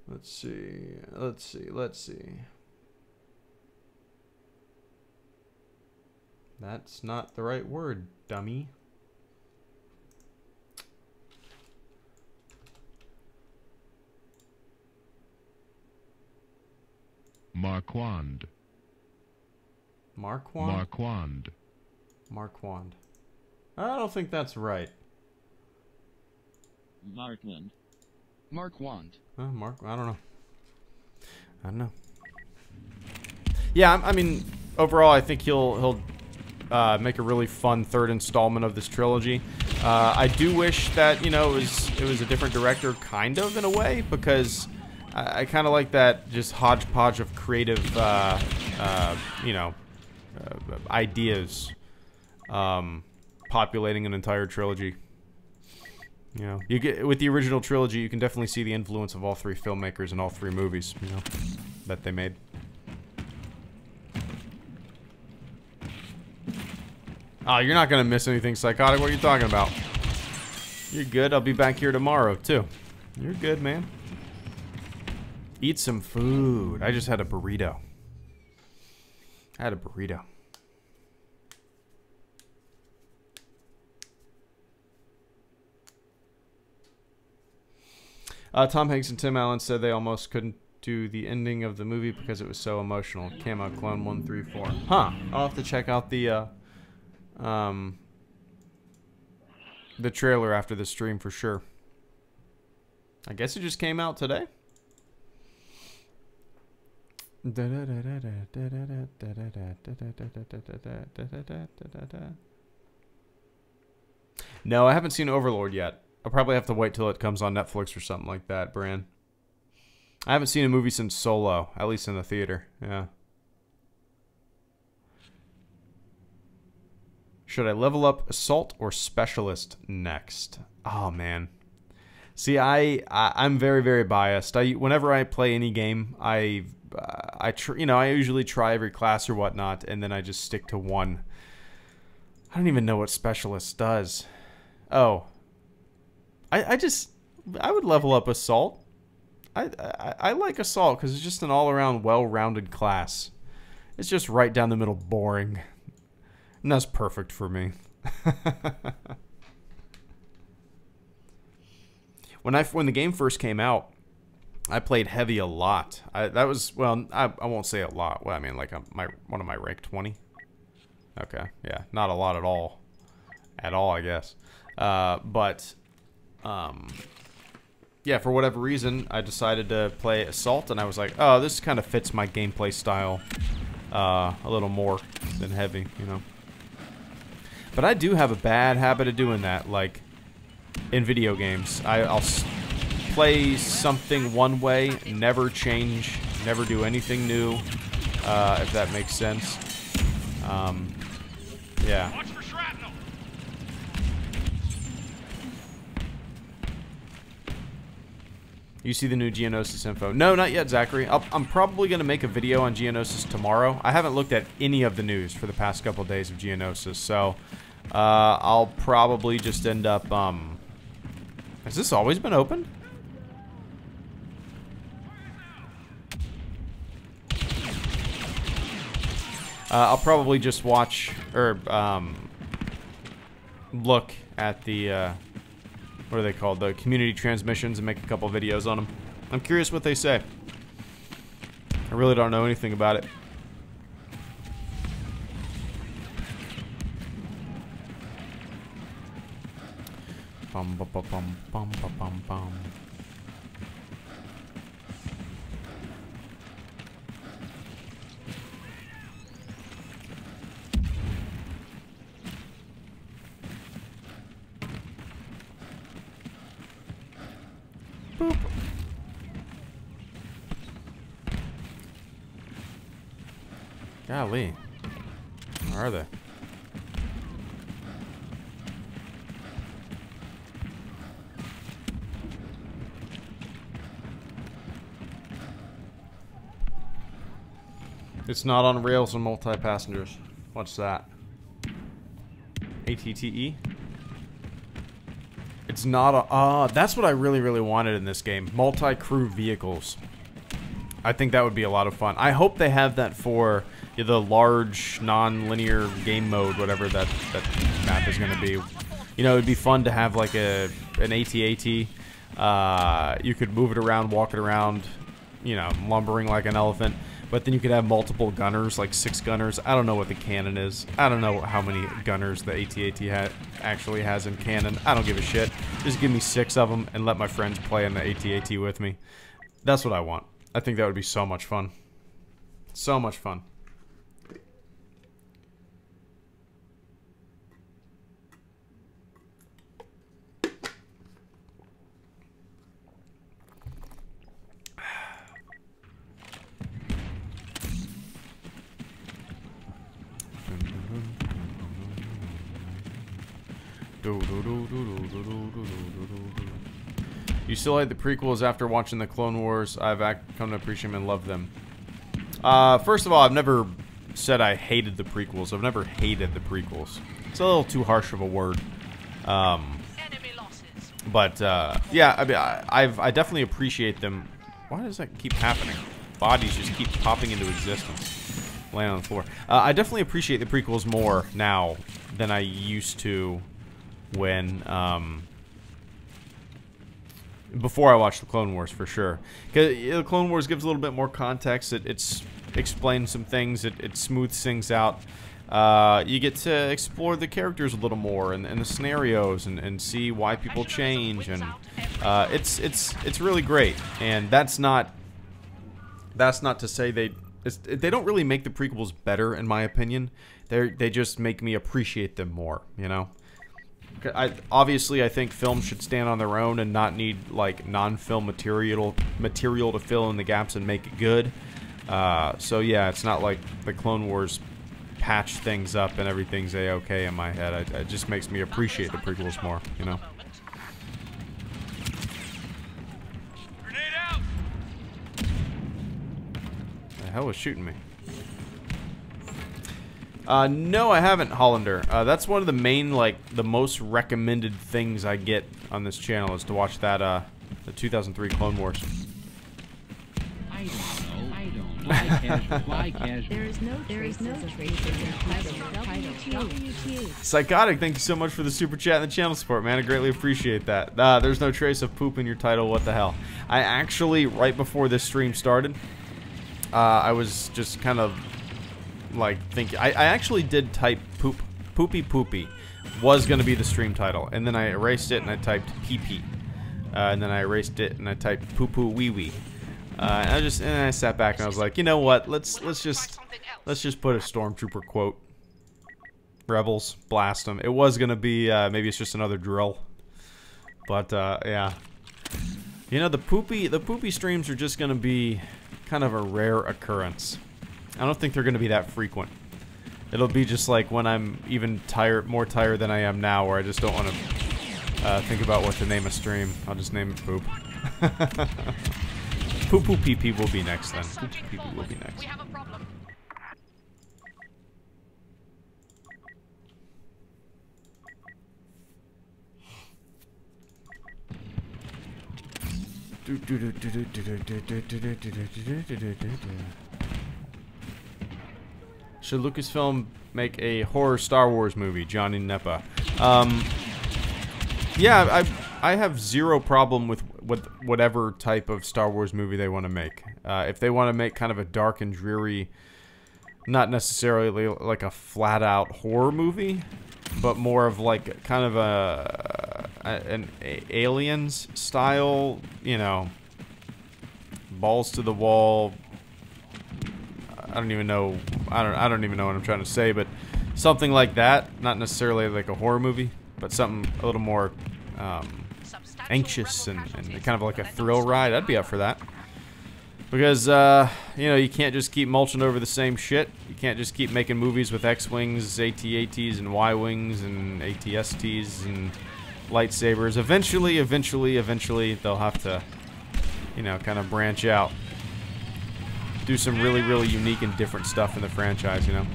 A: Let's see. That's not the right word, dummy.
E: Marquand.
A: Marquand? Marquand. I don't think that's right.
B: Marquand.
A: I don't know. Yeah, I mean, overall, I think he'll make a really fun 3rd installment of this trilogy. I do wish that, it was a different director, kind of, in a way, because I kind of like that just hodgepodge of creative, ideas populating an entire trilogy. You get with the original trilogy, you can definitely see the influence of all 3 filmmakers in all 3 movies, that they made. Oh, you're not gonna miss anything psychotic. What are you talking about? You're good. I'll be back here tomorrow too. You're good, man. Eat some food. I just had a burrito. Tom Hanks and Tim Allen said they almost couldn't do the ending of the movie because it was so emotional. Camo Clone 134. Huh. I'll have to check out the trailer after the stream for sure. I guess it just came out today. No, I haven't seen Overlord yet. I'll probably have to wait till it comes on Netflix or something like that, Bran. I haven't seen a movie since Solo, at least in the theater. Yeah. Should I level up Assault or Specialist next? Oh, man. See, I'm very, very biased. Whenever I play any game, I usually try every class or whatnot, and then I just stick to one. I don't even know what Specialist does. Oh. I would level up Assault. I like Assault because it's just an all-around well-rounded class. It's just right down the middle boring. And that's perfect for me. When the game first came out, I played Heavy a lot. I won't say a lot. Well, I mean, like one of my rank 20. Okay, yeah, not a lot at all. At all, I guess. Yeah, for whatever reason, I decided to play Assault, and I was like, oh, this kind of fits my gameplay style a little more than Heavy, you know. But I do have a bad habit of doing that, like, in video games. I'll play something one way, never change, never do anything new, if that makes sense. Yeah.
D: Watch for shrapnel.
A: You see the new Geonosis info? No, not yet, Zachary. I'm probably going to make a video on Geonosis tomorrow. I haven't looked at any of the news for the past couple days of Geonosis, so I'll probably just end up... Has this always been open? I'll probably just watch, or look at the, what are they called? The community transmissions and make a couple videos on them. I'm curious what they say. I really don't know anything about it. Bum bum bum bum bum bum bum bum. Boop. Golly. Where are they? It's not on rails and multi-passengers. What's that? ATTE? It's not a... that's what I really, really wanted in this game. Multi-crew vehicles. I think that would be a lot of fun. I hope they have that for the large, non-linear game mode, whatever that map is going to be. You know, it'd be fun to have like an AT-AT. You could move it around, walk it around, you know, lumbering like an elephant. But then you could have multiple gunners, like 6 gunners. I don't know what the cannon is. I don't know how many gunners the AT-AT actually has in cannon. I don't give a shit. Just give me 6 of them and let my friends play in the AT-AT with me. That's what I want. I think that would be so much fun. So much fun. You still like the prequels after watching the Clone Wars? I've come to appreciate them and love them. First of all, I've never said I hated the prequels. I've never hated the prequels. It's a little too harsh of a word.
D: Enemy losses.
A: But yeah, I mean, I definitely appreciate them. Why does that keep happening? Bodies just keep popping into existence, laying on the floor. I definitely appreciate the prequels more now than I used to when before I watched the Clone Wars, for sure. Because the Clone Wars gives a little bit more context. It explains some things. It smooths things out. You get to explore the characters a little more and the scenarios and see why people change, and it's really great. And that's not to say they don't really make the prequels better, in my opinion. They just make me appreciate them more, you know. Obviously, I think films should stand on their own and not need like non-film material to fill in the gaps and make it good. So yeah, it's not like the Clone Wars patch things up and everything's a-okay in my head. It just makes me appreciate the prequels more, you know. The hell was shooting me? No, I haven't, Hollander. That's one of the main, like, the most recommended things I get on this channel is to watch that, the 2003 Clone Wars.
B: I don't know. Fly casual.
C: There is no trace in your title.
A: Psychotic, thank you so much for the super chat and the channel support, man. I greatly appreciate that. There's no trace of poop in your title. What the hell? I actually, right before this stream started, I was just kind of like thinking. I actually did type poopy was gonna be the stream title, and then I erased it and I typed pee, and then I erased it and I typed poo poo wee wee. And I sat back and I was like, you know what? Let's just put a stormtrooper quote. Rebels, blast them. It was gonna be maybe it's just another drill, but yeah. You know, the poopy streams are just gonna be kind of a rare occurrence. I don't think they're gonna be that frequent. It'll be just like when I'm even more tired than I am now, where I just don't want to think about what to name a stream. I'll just name it poop. Poo poo pee pee will be next then. Poo poo pee pee will be next.
D: We have a problem.
A: Should Lucasfilm make a horror Star Wars movie? Johnny Neppa. Yeah, I have zero problem with whatever type of Star Wars movie they want to make. If they want to make kind of a dark and dreary, not necessarily like a flat-out horror movie, but more of like kind of an Aliens style, you know, balls to the wall. I don't even know what I'm trying to say, but something like that. Not necessarily like a horror movie, but something a little more anxious and kind of like a thrill ride. I'd be up for that. Because, you know, you can't just keep mulching over the same shit. You can't just keep making movies with X-Wings, AT-ATs, and Y-Wings, and AT-STs, and lightsabers. Eventually, they'll have to, you know, kind of branch out. Do some really, really unique and different stuff in the franchise, you know?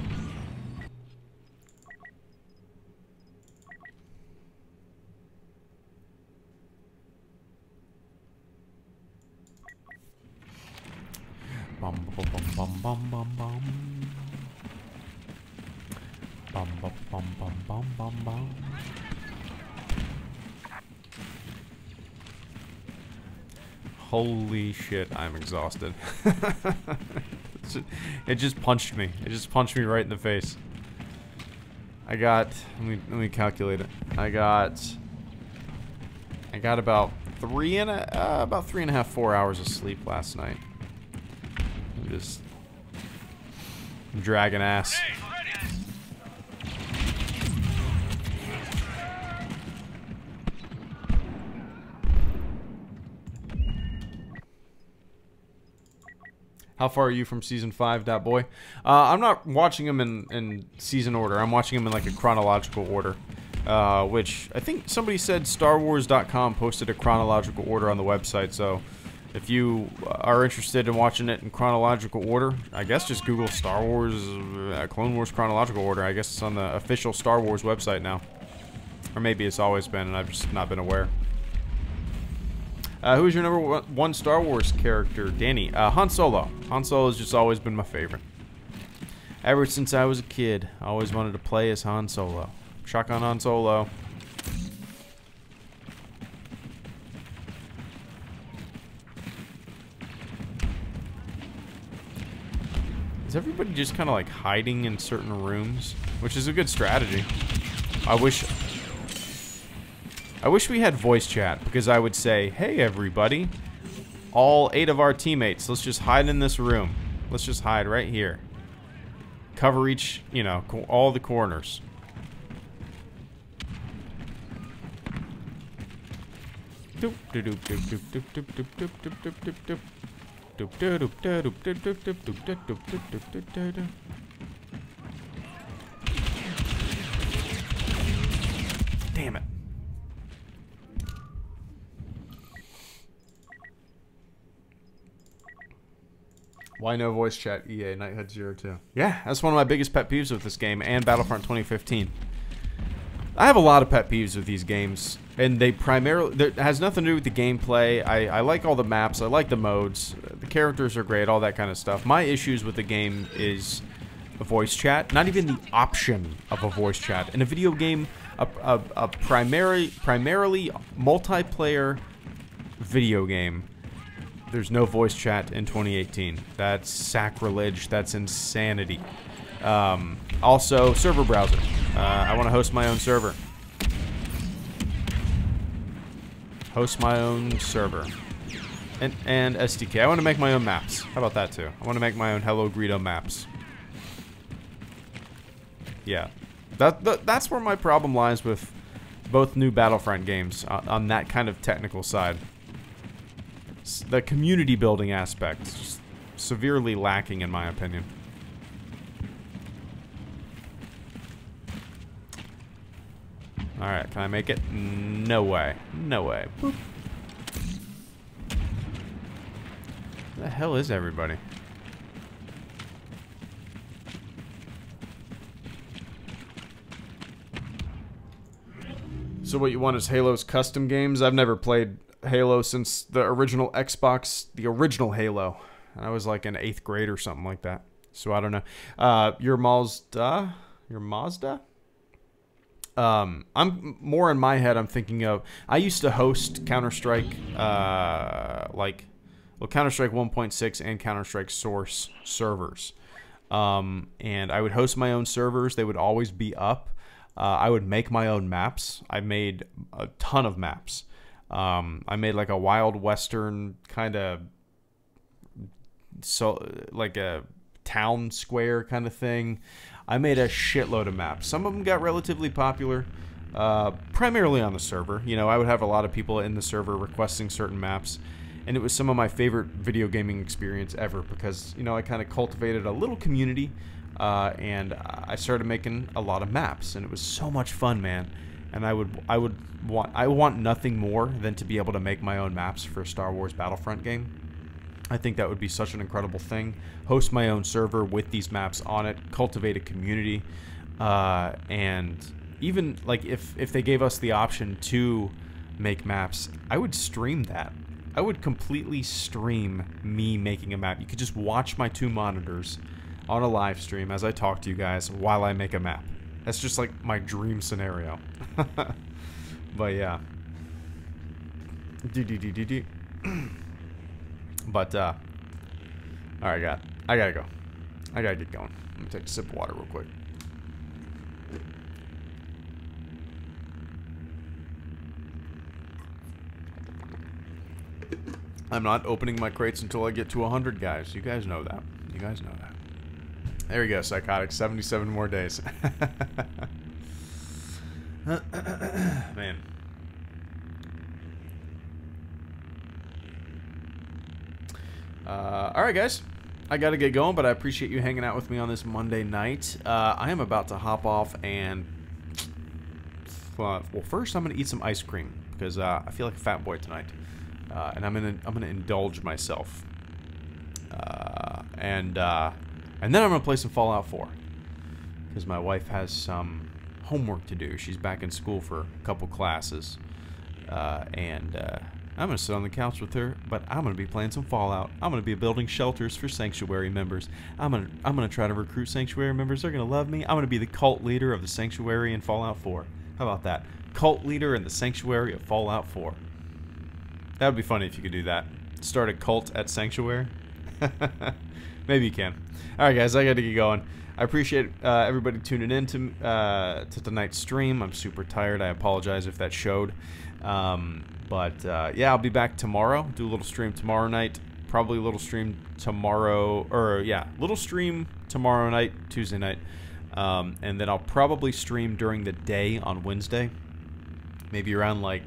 A: Bum bum bum bum bum bum. Bum bum bum bum bum bum bum. Holy shit, I'm exhausted. It just punched me. It just punched me right in the face. I got, let me calculate it. I got about 3.5, 4 hours of sleep last night. I'm dragging ass. How far are you from season 5, that boy? I'm not watching them in season order. I'm watching them in like a chronological order. Which I think somebody said StarWars.com posted a chronological order on the website, so if you are interested in watching it in chronological order, I guess just Google Star Wars, Clone Wars chronological order. I guess it's on the official Star Wars website now. Or maybe it's always been and I've just not been aware. Who's your number one Star Wars character? Danny. Han Solo. Han Solo has just always been my favorite. Ever since I was a kid, I always wanted to play as Han Solo. Shotgun Han Solo. Is everybody just kind of like hiding in certain rooms? Which is a good strategy. I wish we had voice chat, because I would say, hey everybody, all 8 of our teammates, let's just hide in this room. Let's just hide right here. Cover each, you know, all the corners. Doop doop doop doop doop doop doop doop doop doop doop doop doop. Doop doop doop doop doop doop doop doop doop doop doop doop doop doop. Damn it. Why no voice chat? EA Nighthead02. Yeah, that's one of my biggest pet peeves with this game and Battlefront 2015. I have a lot of pet peeves with these games, and they primarily it has nothing to do with the gameplay. I like all the maps, I like the modes, the characters are great, all that kind of stuff. My issues with the game is a voice chat, not even the option of a voice chat. In a video game, a primarily multiplayer video game, there's no voice chat in 2018. That's sacrilege. That's insanity. Also, server browser. I want to host my own server. Host my own server. And SDK. I want to make my own maps. How about that, too? I want to make my own Hello Greedo maps. Yeah. That's where my problem lies with both new Battlefront games, on that kind of technical side. The community building aspect is just severely lacking, in my opinion. Alright, can I make it? No way. No way. Boop. Where the hell is everybody? So what you want is Halo's custom games? I've never played Halo since the original Xbox, the original Halo. I was like in 8th grade or something like that. So I don't know. Your Mazda? Your Mazda? I'm more in my head, I'm thinking of, I used to host Counter-Strike, Counter-Strike 1.6 and Counter-Strike Source servers. And I would host my own servers. They would always be up. I would make my own maps. I made a ton of maps. I made like a Wild Western kind of, like a town square kind of thing. I made a shitload of maps. Some of them got relatively popular, primarily on the server. You know, I would have a lot of people in the server requesting certain maps, and it was some of my favorite video gaming experience ever because, you know, I kind of cultivated a little community, and I started making a lot of maps, and it was so much fun, man. And I want nothing more than to be able to make my own maps for a Star Wars Battlefront game. I think that would be such an incredible thing. Host my own server with these maps on it, cultivate a community, and even like if they gave us the option to make maps, I would stream that. I would completely stream me making a map. You could just watch my 2 monitors on a live stream as I talk to you guys while I make a map. That's just like my dream scenario. But yeah. But alright, I gotta go. I gotta get going. Let me take a sip of water real quick. I'm not opening my crates until I get to 100, guys. You guys know that. You guys know that. There you go, Psychotic. 77 more days. Man. Alright, guys. I gotta get going, but I appreciate you hanging out with me on this Monday night. I am about to hop off and... well, first I'm gonna eat some ice cream, because I feel like a fat boy tonight. And I'm gonna indulge myself. And then I'm gonna play some Fallout 4. Because my wife has some homework to do. She's back in school for a couple classes. I'm gonna sit on the couch with her, but I'm gonna be playing some Fallout. I'm gonna be building shelters for Sanctuary members. I'm gonna try to recruit Sanctuary members. They're gonna love me. I'm gonna be the cult leader of the Sanctuary in Fallout 4. How about that? Cult leader in the Sanctuary of Fallout 4. That would be funny if you could do that. Start a cult at Sanctuary. Maybe you can. Alright guys, I gotta get going. I appreciate everybody tuning in to tonight's stream. I'm super tired. I apologize if that showed. Yeah, I'll be back tomorrow. Do a little stream tomorrow night. Probably a little stream tomorrow. Or, yeah, little stream tomorrow night, Tuesday night. And then I'll probably stream during the day on Wednesday. Maybe around, like,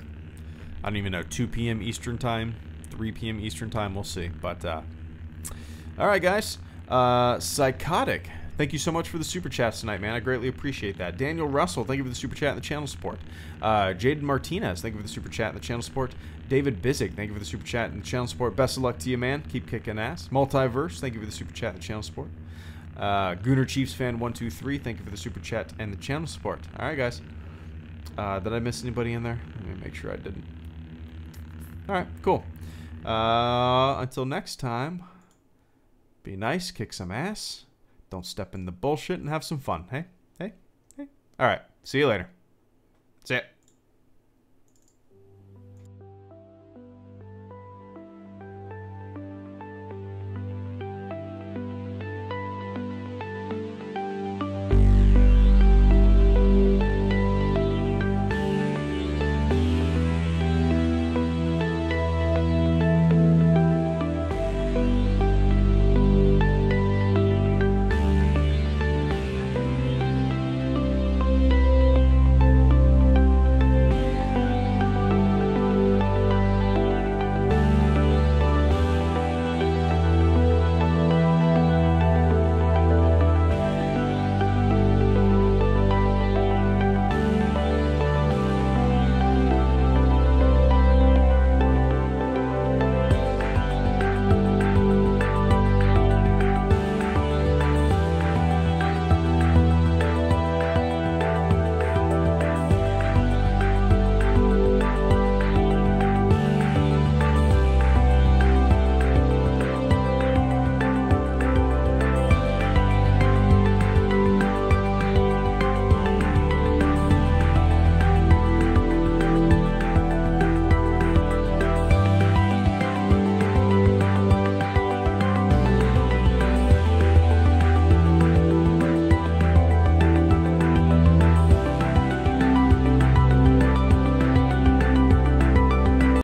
A: I don't even know, 2 p.m. Eastern time, 3 p.m. Eastern time. We'll see. But, all right, guys. Psychotic. Thank you so much for the super chats tonight, man. I greatly appreciate that. Daniel Russell, thank you for the super chat and the channel support. Jaden Martinez, thank you for the super chat and the channel support. David Bizik, thank you for the super chat and the channel support. Best of luck to you, man. Keep kicking ass. Multiverse, thank you for the super chat and the channel support. Gooner Chiefs fan 123, thank you for the super chat and the channel support. All right, guys. Did I miss anybody in there? Let me make sure I didn't. All right, cool. Until next time, be nice, kick some ass, don't step in the bullshit, and have some fun. Hey, hey, hey. All right, see you later. See ya.